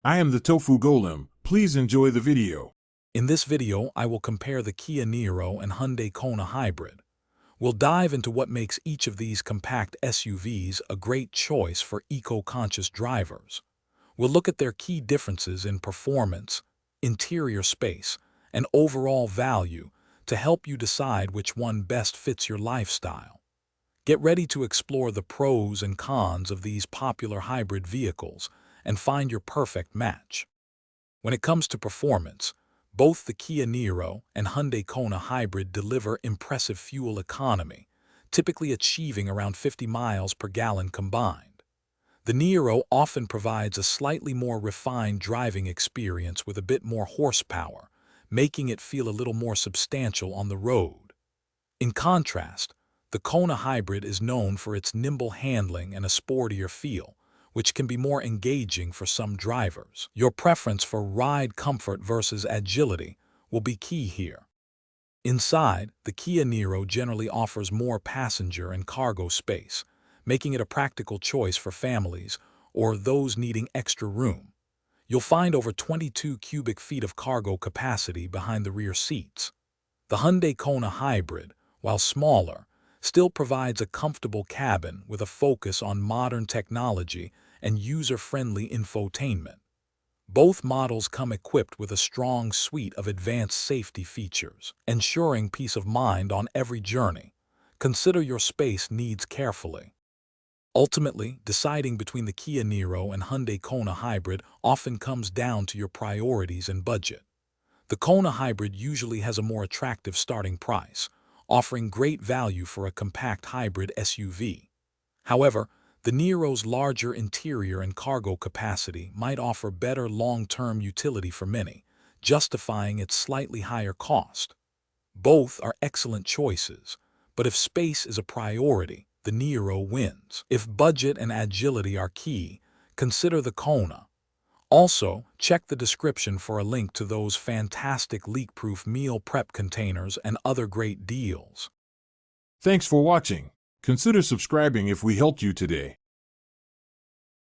I am the Tofu Golem. Please enjoy the video. In this video, I will compare the Kia Niro and Hyundai Kona hybrid. We'll dive into what makes each of these compact SUVs a great choice for eco-conscious drivers. We'll look at their key differences in performance, interior space, and overall value to help you decide which one best fits your lifestyle. Get ready to explore the pros and cons of these popular hybrid vehicles and find your perfect match. When it comes to performance, both the Kia Niro and Hyundai Kona hybrid deliver impressive fuel economy, typically achieving around 50 miles per gallon combined. The Niro often provides a slightly more refined driving experience with a bit more horsepower, making it feel a little more substantial on the road. In contrast, the Kona hybrid is known for its nimble handling and a sportier feel, which can be more engaging for some drivers. Your preference for ride comfort versus agility will be key here. Inside, the Kia Niro generally offers more passenger and cargo space, making it a practical choice for families or those needing extra room. You'll find over 22 cubic feet of cargo capacity behind the rear seats. The Hyundai Kona hybrid, while smaller, still provides a comfortable cabin with a focus on modern technology and user-friendly infotainment. Both models come equipped with a strong suite of advanced safety features, ensuring peace of mind on every journey. Consider your space needs carefully. Ultimately, deciding between the Kia Niro and Hyundai Kona hybrid often comes down to your priorities and budget. The Kona hybrid usually has a more attractive starting price, offering great value for a compact hybrid SUV. However, the Niro's larger interior and cargo capacity might offer better long-term utility for many, justifying its slightly higher cost. Both are excellent choices, but if space is a priority, the Niro wins. If budget and agility are key, consider the Kona. Also, check the description for a link to those fantastic leak-proof meal prep containers and other great deals. Thanks for watching. Consider subscribing if we helped you today.